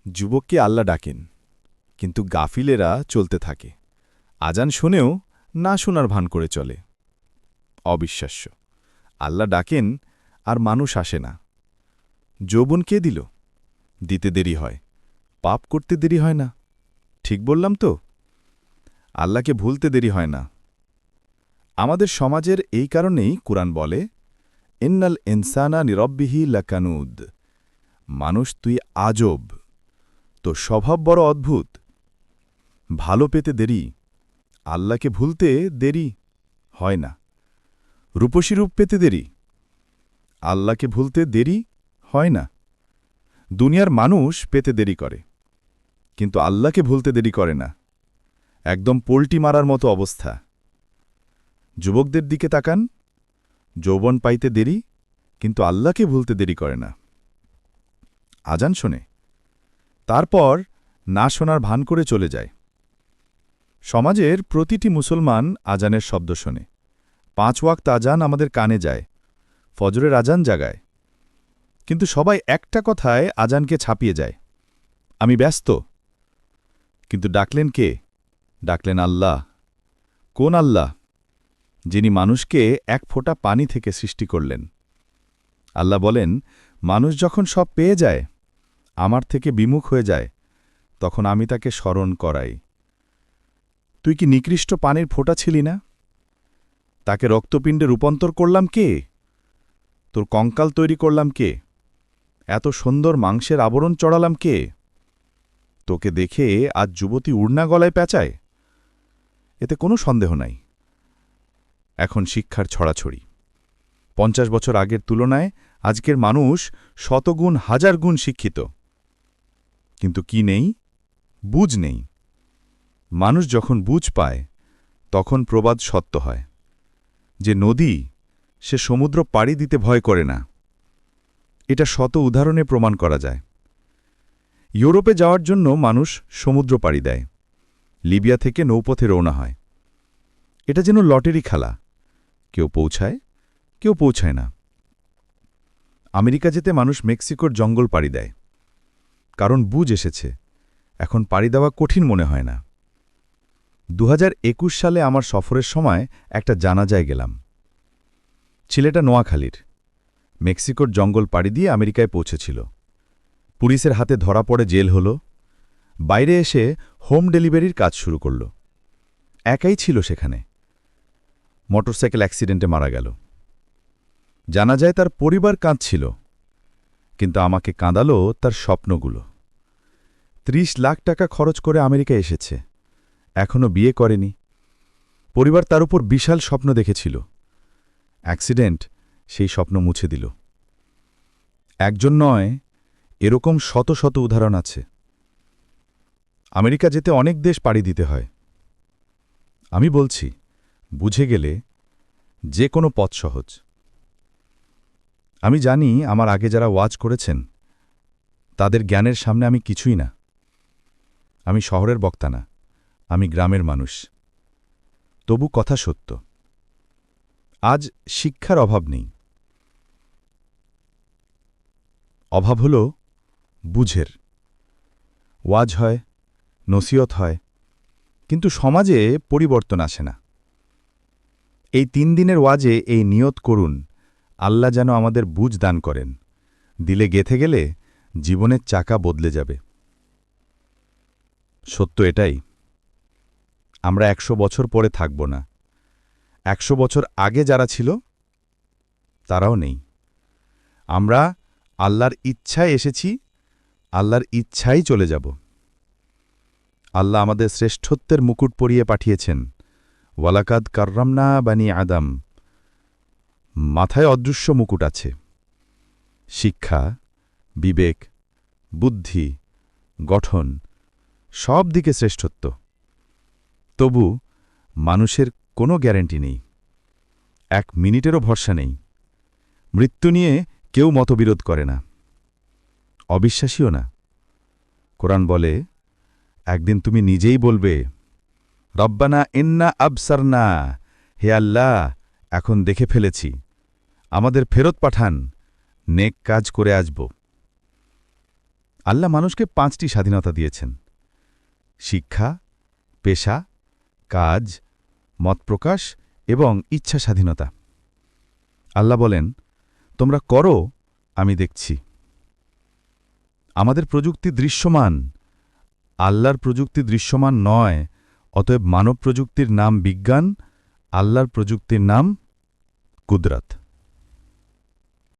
যুবককে আল্লাহ ডাকেন, কিন্তু গাফিলেরা চলতে থাকে। আজান শুনেও না শোনার ভান করে চলে। অবিশ্বাস্য। আল্লাহ ডাকেন আর মানুষ আসে না। যৌবন কে দিল? দিতে দেরি হয়, পাপ করতে দেরি হয় না। ঠিক বললাম তো? আল্লাহকে ভুলতে দেরি হয় না। আমাদের সমাজের এই কারণেই কুরআন বলে, ইন্নাল ইনসানা নিরব্বিহি লাকানুদ। মানুষ তুই আজব, তোর স্বভাব বড় অদ্ভুত। ভালো পেতে দেরি, আল্লাহকে ভুলতে দেরি হয় না। রূপসী রূপ পেতে দেরি, আল্লাহকে ভুলতে দেরি হয় না। দুনিয়ার মানুষ পেতে দেরি করে, কিন্তু আল্লাহকে ভুলতে দেরি করে না। একদম পোল্টি মারার মতো অবস্থা। যুবকদের দিকে তাকান, যৌবন পাইতে দেরি, কিন্তু আল্লাহকে ভুলতে দেরি করে না। আজান শোনে, তারপর না শোনার ভান করে চলে যায়। সমাজের প্রতিটি মুসলমান আজানের শব্দ শোনে। 5 ওয়াক্ত আজান আমাদের কানে যায়, ফজরের আজান জাগায়। কিন্তু সবাই একটা কথায় আজানকে ছাপিয়ে যায়, আমি ব্যস্ত। কিন্তু ডাকলেন কে? ডাকলেন আল্লাহ। কোন আল্লাহ? যিনি মানুষকে এক ফোঁটা পানি থেকে সৃষ্টি করলেন। আল্লাহ বলেন, মানুষ যখন সব পেয়ে যায়, আমার থেকে বিমুখ হয়ে যায়, তখন আমি তাকে স্মরণ করাই। তুই কি নিকৃষ্ট পানির ফোঁটা ছিলি না? তাকে রক্তপিণ্ডে রূপান্তর করলাম কে? তোর কঙ্কাল তৈরি করলাম কে? এত সুন্দর মাংসের আবরণ চড়ালাম কে? তোকে দেখে আজ যুবতী উড়না গলায় পেঁচায়? এতে কোনো সন্দেহ নাই। এখন শিক্ষার ছড়াছড়ি। 50 বছর আগের তুলনায় আজকের মানুষ শতগুণ হাজার গুণ শিক্ষিত। কিন্তু কি নেই? বুঝ নেই। মানুষ যখন বুঝ পায়, তখন প্রবাদ সত্য হয় যে নদী সে সমুদ্র পাড়ি দিতে ভয় করে না। এটা শত উদাহরণে প্রমাণ করা যায়। ইউরোপে যাওয়ার জন্য মানুষ সমুদ্র পাড়ি দেয়, লিবিয়া থেকে নৌপথে রওনা হয়। এটা যেন লটারি খেলা, কেউ পৌঁছায়, কেউ পৌঁছায় না। আমেরিকা যেতে মানুষ মেক্সিকোর জঙ্গল পাড়ি দেয়, কারণ বুঝ এসেছে, এখন পাড়ি দেওয়া কঠিন মনে হয় না। 2021 সালে আমার সফরের সময় একটা জানাজায় গেলাম। ছেলেটা নোয়াখালীর, মেক্সিকোর জঙ্গল পাড়ি দিয়ে আমেরিকায় পৌঁছেছিল। পুলিশের হাতে ধরা পড়ে জেল হল। বাইরে এসে হোম ডেলিভারির কাজ শুরু করল। একাই ছিল সেখানে। মোটরসাইকেল অ্যাক্সিডেন্টে মারা গেল। জানা যায় তার পরিবার কাঁদছিল, কিন্তু আমাকে কাঁদালো তার স্বপ্নগুলো। 30 লাখ টাকা খরচ করে আমেরিকা এসেছে, এখনও বিয়ে করেনি। পরিবার তার উপর বিশাল স্বপ্ন দেখেছিল। অ্যাক্সিডেন্ট সেই স্বপ্ন মুছে দিল। একজন নয়, এরকম শত শত উদাহরণ আছে। আমেরিকা যেতে অনেক দেশ পাড়ি দিতে হয়। আমি বলছি, বুঝে গেলে যে কোনো পথ সহজ। আমি জানি আমার আগে যারা ওয়াজ করেছেন, তাদের জ্ঞানের সামনে আমি কিছুই না। আমি শহরের বক্তা না, আমি গ্রামের মানুষ। তবু কথা সত্য। আজ শিক্ষার অভাব নেই, অভাব হল বুঝের। ওয়াজ হয়, নসিহত হয়, কিন্তু সমাজে পরিবর্তন আসে না। এই 3 দিনের ওয়াজে এই নিয়ত করুন, আল্লাহ যেন আমাদের বুঝ দান করেন। দিলে গেথে গেলে জীবনের চাকা বদলে যাবে। সত্য এটাই, আমরা 100 বছর পরে থাকব না। 100 বছর আগে যারা ছিল, তারাও নেই। আমরা আল্লাহর ইচ্ছায় এসেছি, আল্লাহর ইচ্ছাই চলে যাব। আল্লাহ আমাদের শ্রেষ্ঠত্বের মুকুট পরিয়ে পাঠিয়েছেন। ওয়ালাকাদ কাররামনা বানি আদম। মাথায় অদৃশ্য মুকুট আছে। শিক্ষা, বিবেক, বুদ্ধি, গঠন সব দিকে শ্রেষ্ঠত্ব। তবু মানুষের কোনো গ্যারান্টি নেই, 1 মিনিটেরও ভরসা নেই। মৃত্যু নিয়ে কেউ মতবিরোধ করে না, অবিশ্বাসীও না। কোরআন বলে, একদিন তুমি নিজেই বলবে, রব্বানা ইন্না আবসারনা, হে আল্লাহ, এখন দেখে ফেলেছি, আমাদের ফেরত পাঠান, নেক কাজ করে আসব। আল্লাহ মানুষকে 5টি স্বাধীনতা দিয়েছেন: শিক্ষা, পেশা, কাজ, মত প্রকাশ এবং ইচ্ছা স্বাধীনতা। আল্লাহ বলেন, তোমরা করো, আমি দেখছি। আমাদের প্রযুক্তি দৃশ্যমান, আল্লাহর প্রযুক্তি দৃশ্যমান নয়। অতএব মানব প্রযুক্তির নাম বিজ্ঞান, আল্লাহর প্রযুক্তির নাম কুদরত।